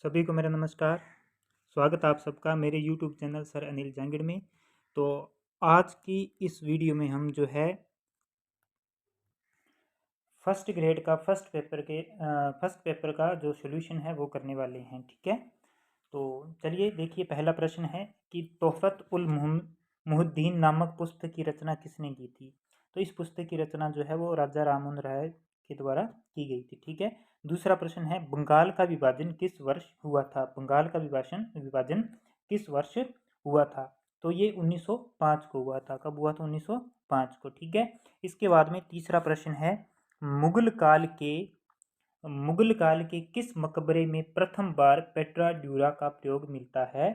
सभी को मेरा नमस्कार। स्वागत है आप सबका मेरे YouTube channel sir Anil Jangid में। तो आज की इस वीडियो में हम जो है फर्स्ट ग्रेड का फर्स्ट पेपर का जो सॉल्यूशन है वो करने वाले हैं, ठीक है। तो चलिए देखिए, पहला प्रश्न है कि तोहफत उल मुहिद्दीन नामक पुस्तक की रचना किसने की थी। तो इस पुस्तक की रचना जो है वो राजा राममोहन राय के द्वारा की गई थी, ठीक है। दूसरा प्रश्न है, बंगाल का विभाजन किस वर्ष हुआ था। बंगाल का विभाजन किस वर्ष हुआ था। तो ये 1905 को हुआ था। कब हुआ था? 1905 को, ठीक है। इसके बाद में तीसरा प्रश्न है, मुगल काल के किस मकबरे में प्रथम बार पेट्रा ड्यूरा का प्रयोग मिलता है।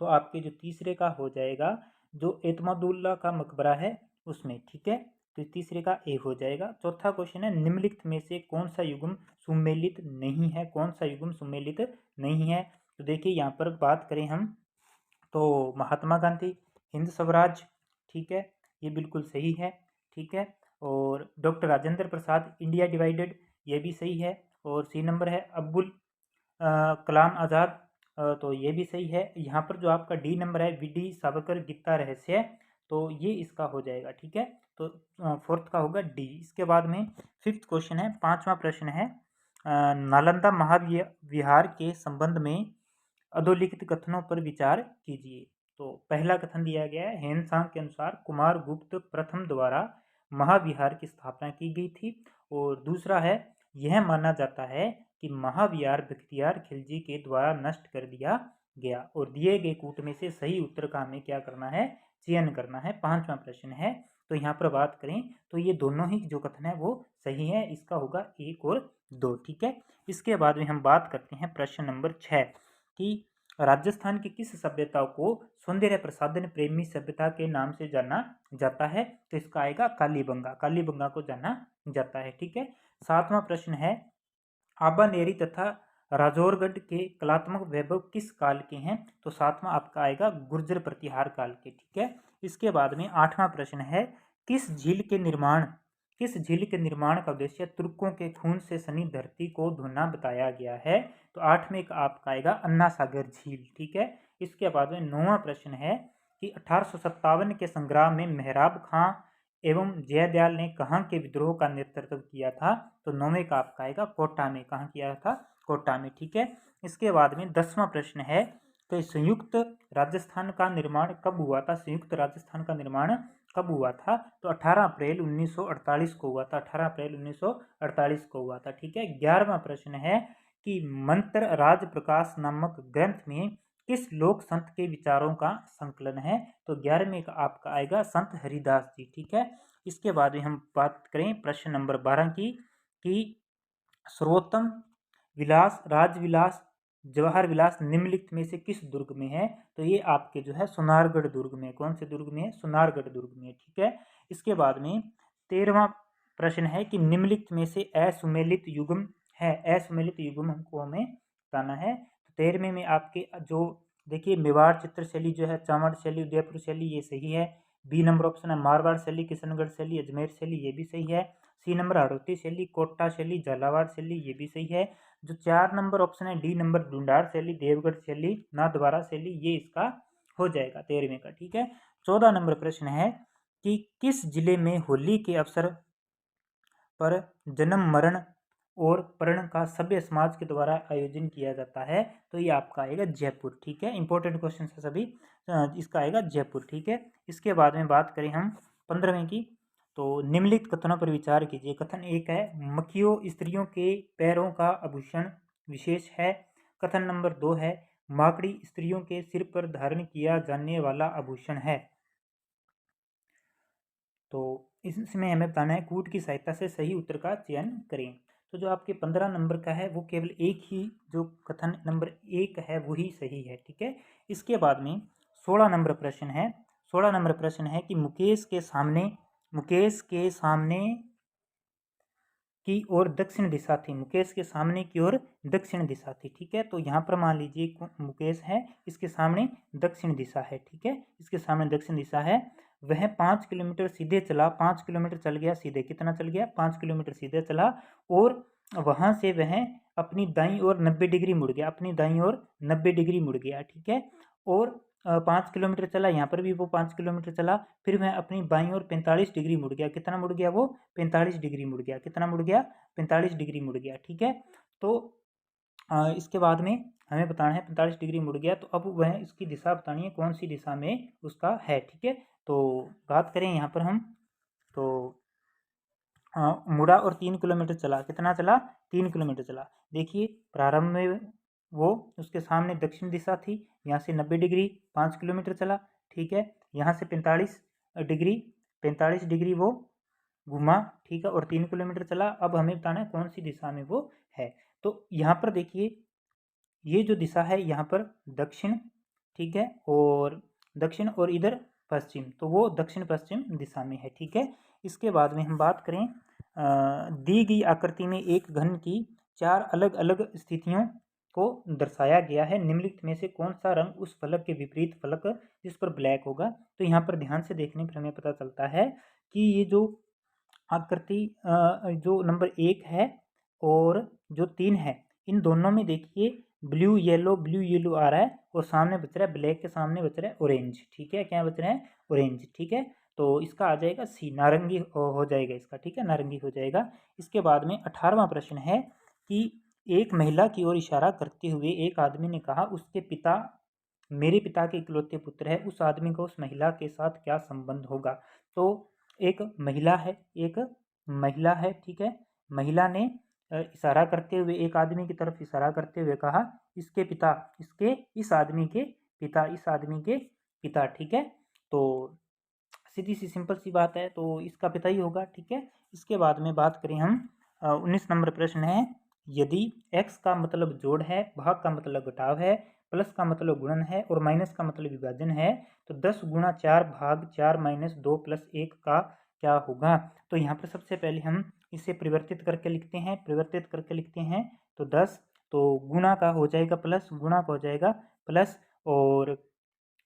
तो आपके जो तीसरे का हो जाएगा जो एतमादुल्ला का मकबरा है उसमें, ठीक है। तो तीसरे का ए हो जाएगा। चौथा क्वेश्चन है, निम्नलिखित में से कौन सा युग्म सुमेलित नहीं है। कौन सा युग्म सुमेलित नहीं है। तो देखिए यहाँ पर बात करें हम तो महात्मा गांधी, हिंद स्वराज, ठीक है, ये बिल्कुल सही है, ठीक है। और doctor Rajendra Prasad, India divided, ये भी सही है। और सी नंबर है अब्दुल कलाम आज़ाद, तो ये भी सही है। यहाँ पर जो आपका डी नंबर है, वी.डी. सावरकर गीता रहस्य, तो ये इसका हो जाएगा, ठीक है। तो फोर्थ का होगा डी। इसके बाद में फिफ्थ क्वेश्चन है, पांचवा प्रश्न है, नालंदा महाविहार के संबंध में अधोलिखित कथनों पर विचार कीजिए। तो पहला कथन दिया गया है, हेनसांग के अनुसार कुमार गुप्त प्रथम द्वारा महाविहार की स्थापना की गई थी। और दूसरा है, यह माना जाता है कि महाविहार बख्तियार खिलजी के द्वारा नष्ट कर दिया गया। और दिए गए कूट में से सही उत्तर का हमें क्या करना है? चयन करना है। पांचवा प्रश्न है। तो यहाँ पर बात करें तो ये दोनों ही जो कथन है वो सही है। इसका होगा एक और दो, ठीक है। इसके बाद में हम बात करते हैं प्रश्न नंबर 6 कि राजस्थान की किस सभ्यता को सौंदर्य प्रसाधन प्रेमी सभ्यता के नाम से जाना जाता है। तो इसका आएगा कालीबंगा। कालीबंगा को जाना जाता है, ठीक है। सातवां प्रश्न है, आबानेरी तथा राजौरगढ़ के कलात्मक वैभव किस काल के हैं। तो सातवां आपका आएगा गुर्जर प्रतिहार काल के, ठीक है। इसके बाद में आठवां प्रश्न है, किस झील के निर्माण का उद्देश्य तुर्कों के खून से सनी धरती को धोना बताया गया है। तो आठवें का आपका आएगा अन्ना सागर झील, ठीक है। इसके बाद में नौवां प्रश्न है कि 1857 के संग्राम में मेहराब खां एवं जयदयाल ने कहाँ के विद्रोह का नेतृत्व किया था। तो नौवें का आपका आएगा कोटा में। कहाँ किया था? कोटा में, ठीक है। इसके बाद में 10वां प्रश्न है, तो संयुक्त राजस्थान का निर्माण कब हुआ था। संयुक्त राजस्थान का निर्माण कब हुआ था। तो 18 अप्रैल 1948 को हुआ था। 18 अप्रैल 1948 को हुआ था, ठीक है। 11वां प्रश्न है कि मंत्र राज प्रकाश नामक ग्रंथ में किस लोक संत के विचारों का संकलन है। तो 11वें का आपका आएगा संत हरिदास जी, ठीक है। इसके बाद में हम बात करें प्रश्न नंबर 12 की कि सर्वोत्तम विलास, राजविलास, जवाहर विलास निम्नलिखित में से किस दुर्ग में है। तो ये आपके जो है सोनारगढ़ दुर्ग में। कौन से दुर्ग में है? सोनारगढ़ दुर्ग में, ठीक है। इसके बाद में 13वां प्रश्न है कि निम्नलिखित में से असुमेलित युग्म है। असुमेलित युग्म हमको हमें बताना है। तो 13वें में आपके जो देखिए, मेवाड़ चित्र शैली जो है, चावड़ शैली, उदयपुर शैली, ये सही है। बी नंबर ऑप्शन है मारवाड़ शैली, किशनगढ़ शैली, अजमेर शैली, ये भी सही है। सी नंबर हड़ौती शैली, कोटा शैली, झालावाड़ शैली, ये भी सही है। जो 4 नंबर ऑप्शन है डी नंबर ढूंढार शैली, देवगढ़ शैली, नाथद्वारा शैली, ये इसका हो जाएगा 13वें का, ठीक है। 14 नंबर प्रश्न है कि किस जिले में होली के अवसर पर जन्म मरण और परण का सभ्य समाज के द्वारा आयोजन किया जाता है। तो ये आपका आएगा जयपुर, ठीक है। इंपॉर्टेंट क्वेश्चन है सभी। इसका आएगा जयपुर, ठीक है। इसके बाद में बात करें हम 15वें की, तो निम्नलिखित कथनों पर विचार कीजिए। कथन एक है, मखियों स्त्रियों के पैरों का आभूषण विशेष है। कथन नंबर 2 है, माकड़ी स्त्रियों के सिर पर धारण किया जाने वाला आभूषण है। तो इसमें हमें बताना है कूट की सहायता से सही उत्तर का चयन करें। तो जो आपके 15 नंबर का है वो केवल एक ही, जो कथन नंबर 1 है वही सही है, ठीक है। इसके बाद में 16 नंबर प्रश्न है। 16 नंबर प्रश्न है कि मुकेश के सामने की ओर दक्षिण दिशा थी। मुकेश के सामने की ओर दक्षिण दिशा थी, ठीक है। तो यहाँ पर मान लीजिए मुकेश है, इसके सामने दक्षिण दिशा है, ठीक है। इसके सामने दक्षिण दिशा है। वह 5 किलोमीटर सीधे चला, 5 किलोमीटर चल गया सीधे। कितना चल गया? 5 किलोमीटर सीधे चला। और वहाँ से वह अपनी दाईं ओर 90 डिग्री मुड़ गया, अपनी दाईं ओर 90 डिग्री मुड़ गया, ठीक है। और 5 किलोमीटर चला, यहाँ पर भी वो 5 किलोमीटर चला, फिर वह अपनी बाईं ओर 45 डिग्री मुड़ गया। कितना मुड़ गया वो? 45 डिग्री मुड़ गया। कितना मुड़ गया? 45 डिग्री मुड़ गया, ठीक है। तो इसके बाद में हमें बताना है 45 डिग्री मुड़ गया, तो अब वह इसकी दिशा बतानी है कौन सी दिशा में उसका है, ठीक है। तो बात करें यहाँ पर हम, तो मुड़ा और 3 किलोमीटर चला। कितना चला? 3 किलोमीटर चला। देखिए प्रारंभ में वो उसके सामने दक्षिण दिशा थी, यहाँ से 90 डिग्री 5 किलोमीटर चला, ठीक है। यहाँ से 45 डिग्री वो घुमा, ठीक है, और 3 किलोमीटर चला। अब हमें बताना है कौन सी दिशा में वो है। तो यहाँ पर देखिए ये जो दिशा है यहाँ पर दक्षिण, ठीक है, और दक्षिण और इधर पश्चिम, तो वो दक्षिण पश्चिम दिशा में है, ठीक है। इसके बाद में हम बात करें, दी गई आकृति में एक घन की 4 अलग अलग स्थितियों को दर्शाया गया है। निम्नलिखित में से कौन सा रंग उस फलक के विपरीत फलक जिस पर ब्लैक होगा? तो यहाँ पर ध्यान से देखने पर हमें पता चलता है कि ये जो आकृति जो नंबर 1 है और जो 3 है, इन दोनों में देखिए ब्लू येलो आ रहा है, और सामने बच रहा है ब्लैक के सामने बच रहा है ऑरेंज, ठीक है। क्या बच रहा है? ऑरेंज, ठीक है। तो इसका आ जाएगा सी, नारंगी हो जाएगा इसका, ठीक है, नारंगी हो जाएगा। इसके बाद में 18वां प्रश्न है कि एक महिला की ओर इशारा करते हुए एक आदमी ने कहा, उसके पिता मेरे पिता के इकलौते पुत्र है। उस आदमी को उस महिला के साथ क्या संबंध होगा? तो एक महिला है, एक महिला है, ठीक है। महिला ने इशारा करते हुए एक आदमी की तरफ इशारा करते हुए कहा, इसके पिता, इसके इस आदमी के पिता, इस आदमी के पिता, ठीक है। तो सीधी सी सिंपल सी बात है, तो इसका पिता ही होगा, ठीक है। इसके बाद में बात करें हम, 19 नंबर प्रश्न है, यदि x का मतलब जोड़ है, भाग का मतलब घटाव है, प्लस का मतलब गुणन है और माइनस का मतलब विभाजन है, तो 10 गुणा 4 भाग 4 माइनस 2 प्लस 1 का क्या होगा? तो यहाँ पर सबसे पहले हम इसे परिवर्तित करके लिखते हैं, परिवर्तित करके लिखते हैं, तो 10, तो गुणा का हो जाएगा प्लस, गुणा का हो जाएगा प्लस, और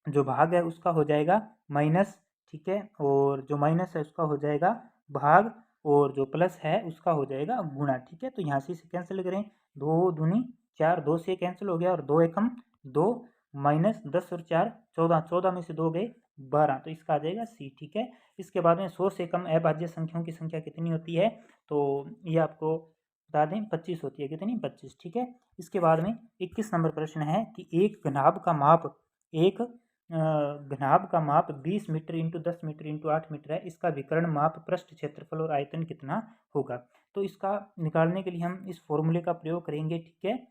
जो भाग है उसका हो जाएगा माइनस, ठीक है, और जो माइनस है उसका हो जाएगा भाग, और जो प्लस है उसका हो जाएगा गुणा, ठीक है। तो यहाँ से इसे कैंसिल करें, 2 दूनी 4, 2 से कैंसिल हो गया, और 2 एकम 2, माइनस 10 और 4 14, 14 में से 2 गए 12, तो इसका आ जाएगा सी, ठीक है। इसके बाद में 100 से कम अभाज्य संख्याओं की संख्या कितनी होती है? तो ये आपको बता दें 25 होती है। कितनी? 25, ठीक है। इसके बाद में 21 नंबर प्रश्न है कि एक घनाभ का माप, एक घनाभ का माप 20 meter into 10 meter into 8 meter है। इसका विकर्ण माप, पृष्ठ क्षेत्रफल और आयतन कितना होगा? तो इसका निकालने के लिए हम इस फॉर्मूले का प्रयोग करेंगे, ठीक है।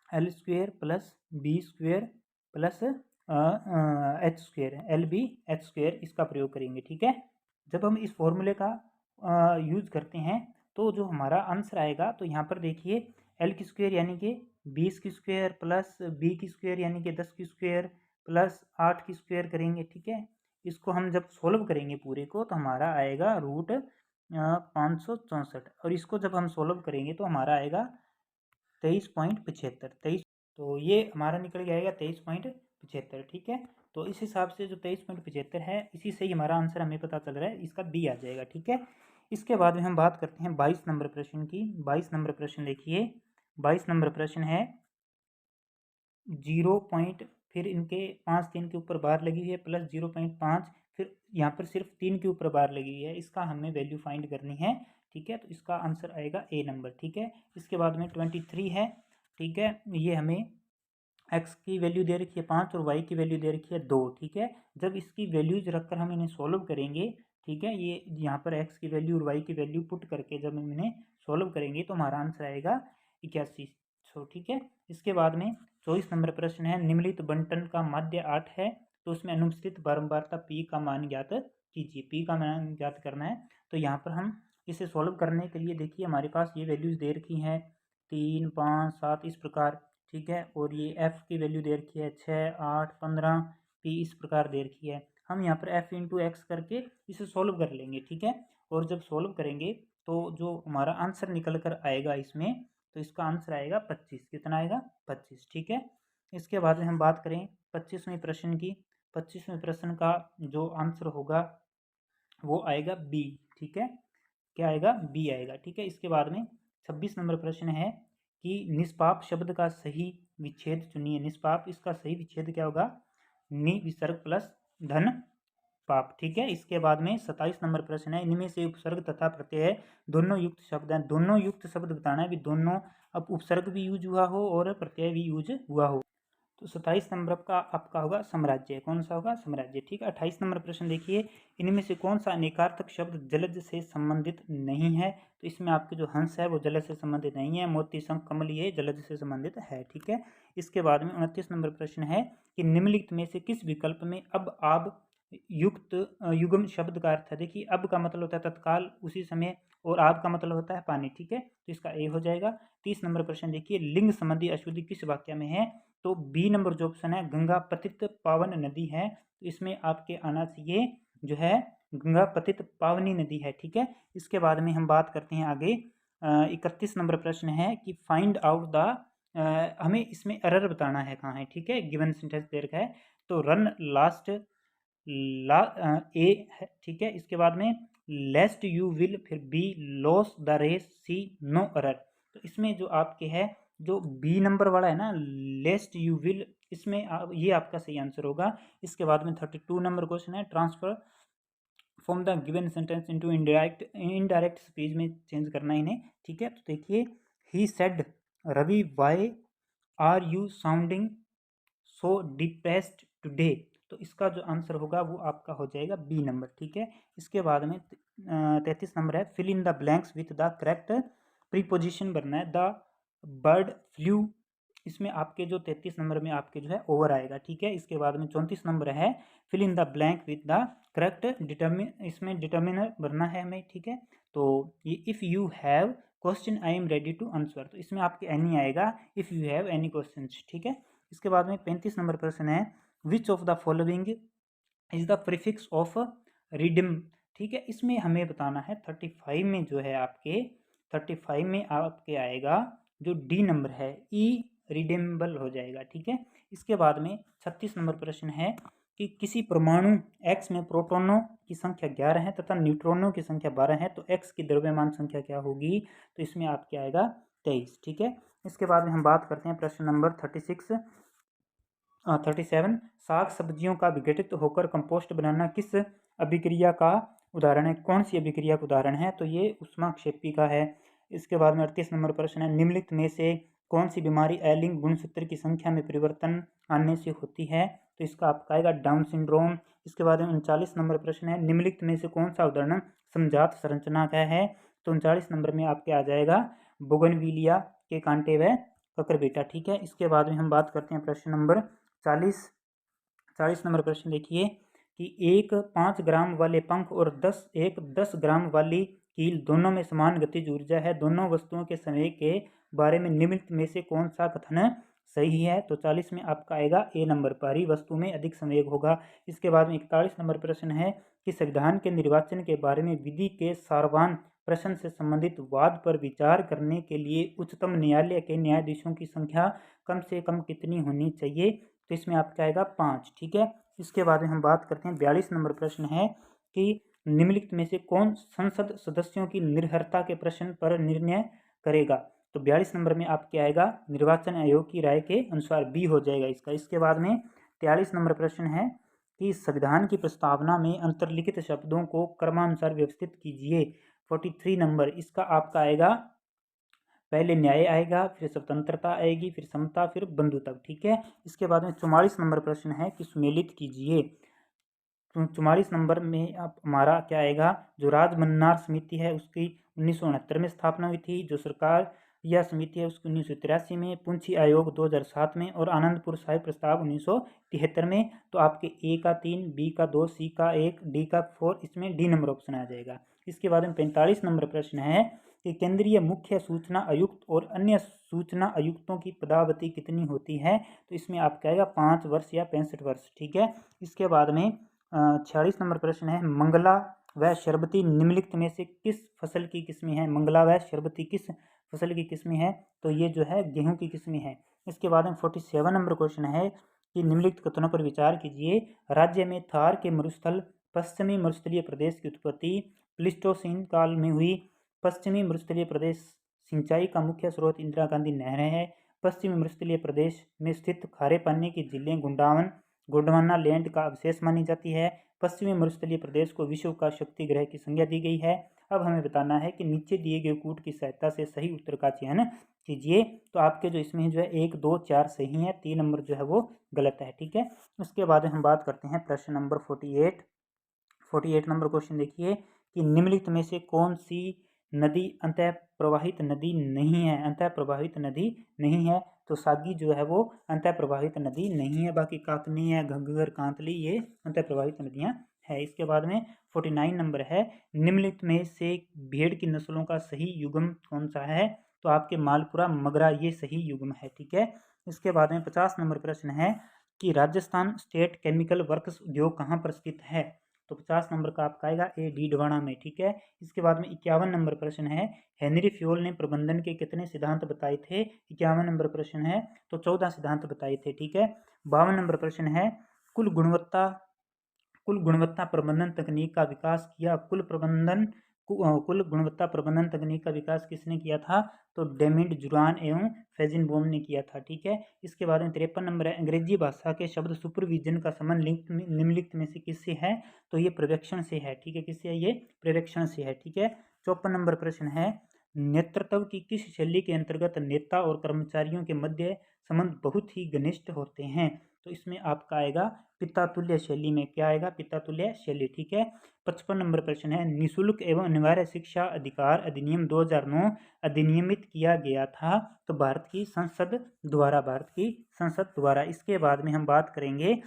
L square plus B square plus H square, L B H square, इसका प्रयोग करेंगे, ठीक है। जब हम इस फॉर्मूले का यूज करते हैं तो जो हमारा आंसर आएगा, तो यहाँ पर देखिए एल की स्क्वेयर यानी कि 20 की स्क्वेयर प्लस बी की स्क्वेयर यानी कि 10 की स्क्वेयर प्लस 8 की स्क्वेयर करेंगे, ठीक है। इसको हम जब सोल्व करेंगे पूरे को, तो हमारा आएगा रूट 564, और इसको जब हम सोल्व करेंगे तो हमारा आएगा 23.75, 23, तो ये हमारा निकल के आएगा 23.75, ठीक है। तो इस हिसाब से जो 23.75 है, इसी से ही हमारा आंसर हमें पता चल रहा है, इसका बी आ जाएगा, ठीक है। इसके बाद में हम बात करते हैं 22 नंबर प्रश्न की। 22 नंबर प्रश्न देखिए, 22 नंबर प्रश्न है 0 पॉइंट, फिर इनके 5 3 के ऊपर बार लगी हुई है, प्लस 0.5, फिर यहाँ पर सिर्फ 3 के ऊपर बार लगी हुई है। इसका हमें वैल्यू फाइंड करनी है, ठीक है। तो इसका आंसर आएगा ए नंबर, ठीक है। इसके बाद में 23 है, ठीक है। ये हमें एक्स की वैल्यू दे रखी है 5 और वाई की वैल्यू दे रखी है 2, ठीक है। जब इसकी वैल्यूज रखकर हम इन्हें सॉल्व करेंगे, ठीक है, ये यहाँ पर एक्स की वैल्यू और वाई की वैल्यू पुट करके जब हम इन्हें सॉल्व करेंगे तो हमारा आंसर आएगा 8100, ठीक है। इसके बाद में 24 नंबर प्रश्न है, निम्नलिखित बंटन का माध्य 8 है, तो उसमें अनुपस्थित बारंबारता पी का मान ज्ञात कीजिए। पी का मान ज्ञात करना है, तो यहाँ पर हम इसे सॉल्व करने के लिए देखिए हमारे पास ये वैल्यूज दे रखी हैं 3 5 7 इस प्रकार, ठीक है। और ये एफ़ की वैल्यू दे रखी है 6 8 15, पी इस प्रकार दे रखी है। हम यहाँ पर एफ़ इंटू एक्स करके इसे सॉल्व कर लेंगे, ठीक है। और जब सॉल्व करेंगे तो जो हमारा आंसर निकल कर आएगा इसमें, तो इसका आंसर आएगा 25। कितना आएगा? 25, ठीक है। इसके बाद में हम बात करें 25वें प्रश्न की। 25वें प्रश्न का जो आंसर होगा वो आएगा बी, ठीक है। क्या आएगा? बी आएगा, ठीक है। इसके बाद में 26 नंबर प्रश्न है कि निष्पाप शब्द का सही विच्छेद चुनिए। निष्पाप, इसका सही विच्छेद क्या होगा? नि विसर्ग प्लस धन पाप। ठीक है। इसके बाद में 27 नंबर प्रश्न है, इनमें से उपसर्ग तथा प्रत्यय दोनों युक्त शब्द हैं। दोनों युक्त शब्द बताना है भी, दोनों अब उपसर्ग भी यूज हुआ हो और प्रत्यय भी यूज हुआ हो। तो 27 नंबर का आपका होगा साम्राज्य। कौन सा होगा? साम्राज्य। ठीक है। 28 नंबर प्रश्न देखिए, इनमें से कौन सा अनेकार्थक शब्द जलज से संबंधित नहीं है? तो इसमें आपके जो हंस है वो जलज से संबंधित नहीं है, मोती शंख कमल ये जलज से संबंधित है। ठीक है। इसके बाद में 29 नंबर प्रश्न है कि निम्नलिखित में से किस विकल्प में अब आब युक्त युग्म शब्द का अर्थ है? देखिए, अब का मतलब होता है तत्काल, उसी समय, और आब का मतलब होता है पानी। ठीक है। तो इसका ए हो जाएगा। 30 नंबर प्रश्न देखिए, लिंग संबंधी अशुद्धि किस वाक्य में है? तो बी नंबर जो ऑप्शन है, गंगा पतित पावन नदी है, तो इसमें आपके आना चाहिए जो है गंगा पतित पावनी नदी है। ठीक है। इसके बाद में हम बात करते हैं आगे। 31 नंबर प्रश्न है कि फाइंड आउट द, हमें इसमें एरर बताना है कहाँ है। ठीक है। गिवन सेंटेंस दे रखा है, तो रन लास्ट ए है। ठीक है। इसके बाद में लेस्ट यू विल, फिर be loss the race, see no error. तो इसमें जो आपके है, जो बी नंबर वाला है ना, लेस्ट यू विल, इसमें ये आपका सही आंसर होगा। इसके बाद में 32 नंबर क्वेश्चन है, transfer from the given sentence into indirect speech में चेंज करना है इन्हें। ठीक है। तो देखिए, he said Ravi why are you sounding so depressed today. तो इसका जो आंसर होगा वो आपका हो जाएगा बी नंबर। ठीक है। इसके बाद में 33 नंबर है, fill in the blanks with the correct preposition बनना है। द बर्ड फ्लू, इसमें आपके जो 33 नंबर में आपके जो है ओवर आएगा। ठीक है। इसके बाद में 34 नंबर है, fill in the blank with the correct determine, इसमें डिटर्मिनर भरना है हमें। ठीक है। तो ये if you have question I am ready to answer, तो इसमें आपके एनी आएगा, if you have any question. ठीक है। इसके बाद में 35 नंबर प्रश्न है, which of the following is the prefix of rhythm. ठीक है। इसमें हमें बताना है 35 में जो है आपके, 35 में आपके आएगा जो डी नंबर है, ई रिडेमेबल हो जाएगा। ठीक है। इसके बाद में 36 नंबर प्रश्न है कि किसी परमाणु एक्स में प्रोटॉनों की संख्या 11 है तथा न्यूट्रॉनों की संख्या 12 है, तो एक्स की द्रव्यमान संख्या क्या होगी? तो इसमें आपके आएगा 23। ठीक है। इसके बाद में हम बात करते हैं प्रश्न नंबर 37, साग सब्जियों का विघटित होकर कंपोस्ट बनाना किस अभिक्रिया का उदाहरण है? कौन सी अभिक्रिया का उदाहरण है? तो ये ऊष्माक्षेपी का है। इसके बाद में 38 नंबर प्रश्न है, निम्नलिखित में से कौन सी बीमारी एलिंग गुणसूत्र की संख्या में परिवर्तन आने से होती है? तो इसका आपका आएगा डाउन सिंड्रोम। इसके बाद में 39 नंबर प्रश्न है, निम्नलिखित में से कौन सा उदाहरण समजात संरचना का है? तो 39 नंबर में आपके आ जाएगा बोगनविलिया के कांटे व ककरबेटा। ठीक है। इसके बाद में हम बात करते हैं प्रश्न नंबर 40 नंबर प्रश्न देखिए कि एक 5 ग्राम वाले पंख और 10 ग्राम वाली कील दोनों में समान गतिज ऊर्जा है, दोनों वस्तुओं के संवेग के बारे में निम्नलिखित में से कौन सा कथन सही है? तो 40 में आपका आएगा ए नंबर, भारी वस्तु में अधिक संवेग होगा। इसके बाद में 41 नंबर प्रश्न है कि संविधान के निर्वाचन के बारे में विधि के सारवान प्रश्न से संबंधित वाद पर विचार करने के लिए उच्चतम न्यायालय के न्यायाधीशों की संख्या कम से कम कितनी होनी चाहिए? तो इसमें आपका आएगा 5। ठीक है। इसके बाद में हम बात करते हैं 42 नंबर प्रश्न है कि निम्नलिखित में से कौन संसद सदस्यों की निर्भरता के प्रश्न पर निर्णय करेगा? तो 42 नंबर में आपके आएगा निर्वाचन आयोग की राय के अनुसार, बी हो जाएगा इसका। इसके बाद में 43 नंबर प्रश्न है कि संविधान की प्रस्तावना में अंतर्लिखित शब्दों को क्रमानुसार व्यवस्थित कीजिए। 43 नंबर इसका आपका आएगा, पहले न्याय आएगा, फिर स्वतंत्रता आएगी, फिर समता, फिर बंधुता। ठीक है। इसके बाद में 44 नंबर प्रश्न है कि सुमेलित कीजिए। तो 44 नंबर में आप हमारा क्या आएगा, जो राजमन्नार समिति है उसकी 1969 में स्थापना हुई थी, जो सरकार यह समिति है उसकी 1983 में, पुंछी आयोग 2007 में, और आनंदपुर साहिब प्रस्ताव 1973 में। तो आपके ए का 3, बी का 2, सी का 1, डी का 4, इसमें डी नंबर ऑप्शन आ जाएगा। इसके बाद में 45 नंबर प्रश्न है कि केंद्रीय मुख्य सूचना आयुक्त और अन्य सूचना आयुक्तों की पदावधि कितनी होती है? तो इसमें आपका आएगा 5 वर्ष या 65 वर्ष। ठीक है। इसके बाद में 46 नंबर प्रश्न है, मंगला व शरबती निम्नलिखित में से किस फसल की किस्में हैं? मंगला व शरबती किस फसल की किस्में हैं? तो ये जो है गेहूं की किस्में हैं। इसके बाद में 47 नंबर क्वेश्चन है कि निम्नलिखित कथनों पर विचार कीजिए। राज्य में थार के मरुस्थल पश्चिमी मरुस्थलीय प्रदेश की उत्पत्ति प्लीस्टोसीन काल में हुई। पश्चिमी मरुस्थलीय प्रदेश सिंचाई का मुख्य स्रोत इंदिरा गांधी नहरें है। पश्चिमी मरुस्थलीय प्रदेश में स्थित खारे पानी की झीलें गोंडवाना लैंड का अवशेष मानी जाती है। पश्चिमी मरुस्थलीय प्रदेश को विश्व का शक्ति ग्रह की संज्ञा दी गई है। अब हमें बताना है कि नीचे दिए गए कूट की सहायता से सही उत्तर का चयन कीजिए। तो आपके जो इसमें जो है 1, 2, 4 सही है, 3 नंबर जो है वो गलत है। ठीक है, उसके बाद हम बात करते हैं प्रश्न नंबर 48 नंबर क्वेश्चन देखिए कि निम्नलिखित में से कौन सी नदी अंतः प्रवाहित नदी नहीं है। अंतः प्रवाहित नदी नहीं है तो सागी जो है वो अंतः प्रवाहित नदी नहीं है। बाकी काकनी है, घग्गर, कांतली ये अंतः प्रवाहित नदियाँ है। इसके बाद में 49 नंबर है, निम्नलिखित में से भेड़ की नस्लों का सही युग्म कौन सा है। तो आपके मालपुरा, मगरा ये सही युग्म है। ठीक है, इसके बाद में 50 नंबर प्रश्न है कि राजस्थान स्टेट केमिकल वर्क्स उद्योग कहाँ पर स्थित है। तो 50 नंबर का आपका आएगा ए डीडवाना में। ठीक है, इसके बाद में 51 नंबर प्रश्न है, हेनरी फ्योल ने प्रबंधन के कितने सिद्धांत बताए थे। 51 नंबर प्रश्न है तो 14 सिद्धांत बताए थे। ठीक है, 52 नंबर प्रश्न है, कुल गुणवत्ता प्रबंधन तकनीक का विकास किया। कुल गुणवत्ता प्रबंधन तकनीक का विकास किसने किया था। तो डेमिड जुरान एवं फेजिनबोम ने किया था। ठीक है, इसके बाद में 53 नंबर है, अंग्रेजी भाषा के शब्द सुपरविजन का संबंध निम्नलिखित में से किससे है। तो ये पर्यवेक्षण से है। ठीक है, किससे है, ये पर्यवेक्षण से है। ठीक है, 54 नंबर प्रश्न है, नेतृत्व की किस शैली के अंतर्गत नेता और कर्मचारियों के मध्य संबंध बहुत ही घनिष्ठ होते हैं। तो इसमें आपका आएगा पिता तुल्य शैली में। क्या आएगा, पिता तुल्य शैली। ठीक है, 55 नंबर प्रश्न है, निःशुल्क एवं अनिवार्य शिक्षा अधिकार अधिनियम 2009 अधिनियमित किया गया था। तो भारत की संसद द्वारा। इसके बाद में हम बात करेंगे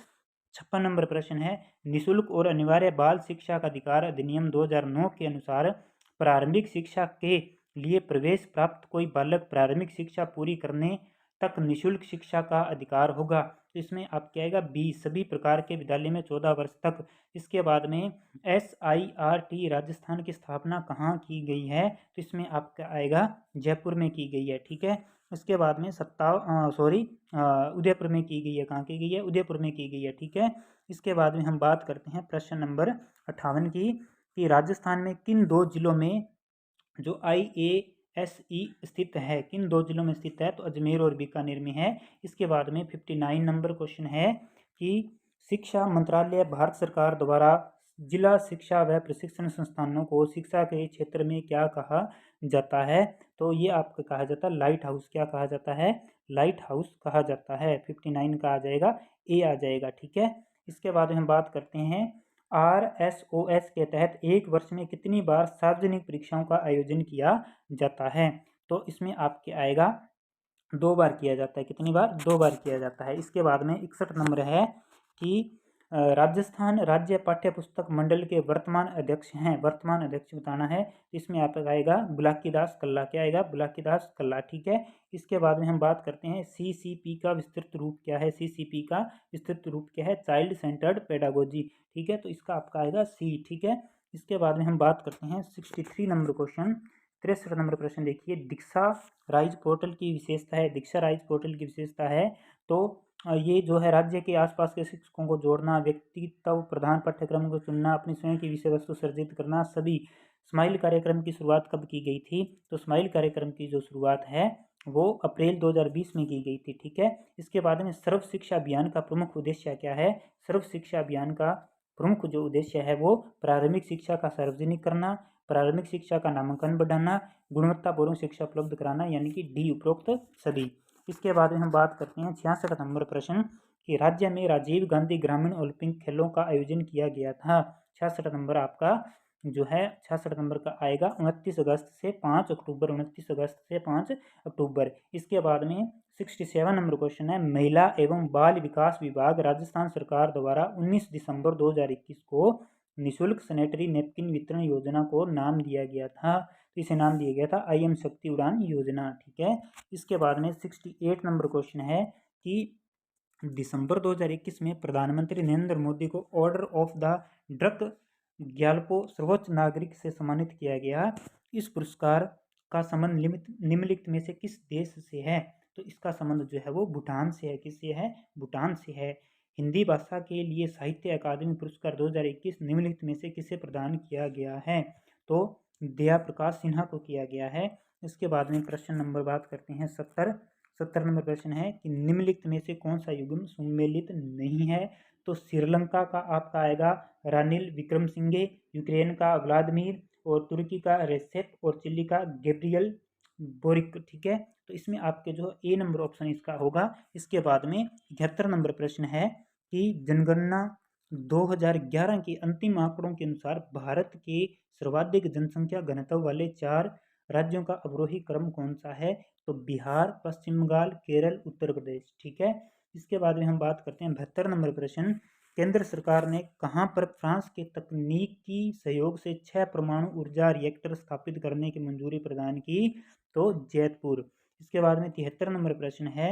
56 नंबर प्रश्न है, निःशुल्क और अनिवार्य बाल शिक्षा का अधिकार अधिनियम 2009 के अनुसार प्रारंभिक शिक्षा के लिए प्रवेश प्राप्त कोई बालक प्रारंभिक शिक्षा पूरी करने तक निःशुल्क शिक्षा का अधिकार होगा। तो इसमें आपके आएगा बी, सभी प्रकार के विद्यालय में 14 वर्ष तक। इसके बाद में SIRT राजस्थान की स्थापना कहाँ की गई है। तो इसमें आपका आएगा जयपुर में की गई है। ठीक है, उसके बाद में उदयपुर में की गई है। कहाँ की गई है, उदयपुर में की गई है। ठीक है, इसके बाद में हम बात करते हैं प्रश्न नंबर 58 की, कि राजस्थान में किन दो जिलों में जो IASE स्थित है, किन दो जिलों में स्थित है। तो अजमेर और बीकानेर में है। इसके बाद में 59 नंबर क्वेश्चन है कि शिक्षा मंत्रालय भारत सरकार द्वारा जिला शिक्षा व प्रशिक्षण संस्थानों को शिक्षा के क्षेत्र में क्या कहा जाता है। तो ये आपका कहा जाता है लाइट हाउस। क्या कहा जाता है, लाइट हाउस कहा जाता है। 59 का आ जाएगा ए आ जाएगा। ठीक है, इसके बाद हम बात करते हैं RSOS के तहत एक वर्ष में कितनी बार सार्वजनिक परीक्षाओं का आयोजन किया जाता है। तो इसमें आपके आएगा 2 बार किया जाता है। कितनी बार, 2 बार किया जाता है। इसके बाद में 61 नंबर है कि राजस्थान राज्य पाठ्य पुस्तक मंडल के वर्तमान अध्यक्ष हैं। वर्तमान अध्यक्ष बताना है। इसमें आपका आएगा बुलाकीदास कल्ला। क्या आएगा, बुलाकीदास कल्ला। ठीक है, इसके बाद में हम बात करते हैं CCP का विस्तृत रूप क्या है। CCP का विस्तृत रूप क्या है, चाइल्ड सेंटर्ड पेडागोजी। ठीक है, तो इसका आपका आएगा सी। ठीक है, इसके बाद में हम बात करते हैं 63 नंबर क्वेश्चन, 63 नंबर प्रश्न देखिए, दीक्षा राइज पोर्टल की विशेषता है। दीक्षा राइज पोर्टल की विशेषता है तो ये जो है राज्य के आसपास के शिक्षकों को जोड़ना, व्यक्तित्व प्रधान पाठ्यक्रम को चुनना, अपनी स्वयं की विषय वस्तु सर्जित करना, सभी। स्माइल कार्यक्रम की शुरुआत कब की गई थी। तो स्माइल कार्यक्रम की जो शुरुआत है वो अप्रैल 2020 में की गई थी। ठीक है, इसके बाद में सर्व शिक्षा अभियान का प्रमुख उद्देश्य क्या है। सर्व शिक्षा अभियान का प्रमुख जो उद्देश्य है वो प्रारंभिक शिक्षा का सार्वजनिक करना, प्रारंभिक शिक्षा का नामांकन बढ़ाना, गुणवत्तापूर्ण शिक्षा उपलब्ध कराना, यानी कि डी उपरोक्त सभी। इसके बाद में हम बात करते हैं 66 नंबर प्रश्न कि राज्य में राजीव गांधी ग्रामीण ओलंपिक खेलों का आयोजन किया गया था। 66 नंबर आपका जो है 66 नंबर का आएगा 29 अगस्त से 5 अक्टूबर। 29 अगस्त से 5 अक्टूबर। इसके बाद में 67 नंबर क्वेश्चन है, महिला एवं बाल विकास विभाग राजस्थान सरकार द्वारा 19 दिसंबर 2021 को निःशुल्क सैनिटरी नैपकिन वितरण योजना को नाम दिया गया था। तो इसे नाम दिया गया था IM शक्ति उड़ान योजना। ठीक है, इसके बाद में 68 नंबर क्वेश्चन है कि दिसंबर 2021 में प्रधानमंत्री नरेंद्र मोदी को order of the drug Gyalpo सर्वोच्च नागरिक से सम्मानित किया गया। इस पुरस्कार का संबंध निम्नलिखित में से किस देश से है। तो इसका संबंध जो है वो भूटान से है। किससे है, भूटान से है। हिंदी भाषा के लिए साहित्य अकादमी पुरस्कार 2021 निम्नलिखित में से किसे प्रदान किया गया है। तो दया प्रकाश सिन्हा को किया गया है। इसके बाद में प्रश्न नंबर बात करते हैं 70 नंबर प्रश्न है कि निम्नलिखित में से कौन सा युग्म सुमेलित नहीं है। तो श्रीलंका का आपका आएगा रानिल विक्रमसिंघे, यूक्रेन का व्लादिमीर, और तुर्की का रेसेप, और चिली का गैब्रियल बोरिक। ठीक है, तो इसमें आपके जो ए नंबर ऑप्शन इसका होगा। इसके बाद में 71 नंबर प्रश्न है कि जनगणना 2011 के अंतिम आंकड़ों के अनुसार भारत के सर्वाधिक जनसंख्या घनत्व वाले 4 राज्यों का अवरोही क्रम कौन सा है। तो बिहार, पश्चिम बंगाल, केरल, उत्तर प्रदेश। ठीक है, इसके बाद में हम बात करते हैं 72 नंबर प्रश्न। केंद्र सरकार ने कहां पर फ्रांस के तकनीकी सहयोग से 6 परमाणु ऊर्जा रिएक्टर स्थापित करने की मंजूरी प्रदान की। तो जयपुर। इसके बाद में 73 नंबर प्रश्न है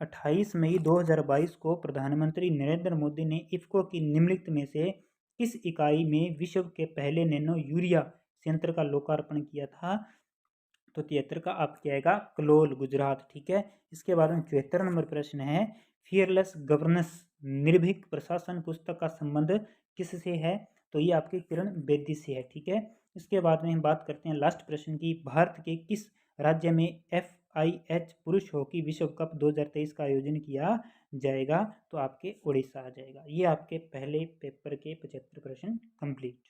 28 मई 2022 को प्रधानमंत्री नरेंद्र मोदी ने इफ्को की निम्नलिखित में से किस इकाई में विश्व के पहले नैनो यूरिया संयंत्र का लोकार्पण किया था। तो 73 का आपके आएगा कलोल, गुजरात। ठीक है, इसके बाद में 74 नंबर प्रश्न है फियरलेस गवर्नेंस निर्भीक प्रशासन पुस्तक का संबंध किससे है। तो ये आपके किरण बेदी से है। ठीक है, इसके बाद में हम बात करते हैं लास्ट प्रश्न की, भारत के किस राज्य में FIH पुरुष हॉकी विश्व कप 2023 का आयोजन किया जाएगा। तो आपके उड़ीसा आ जाएगा। ये आपके पहले पेपर के 75 प्रश्न कंप्लीट।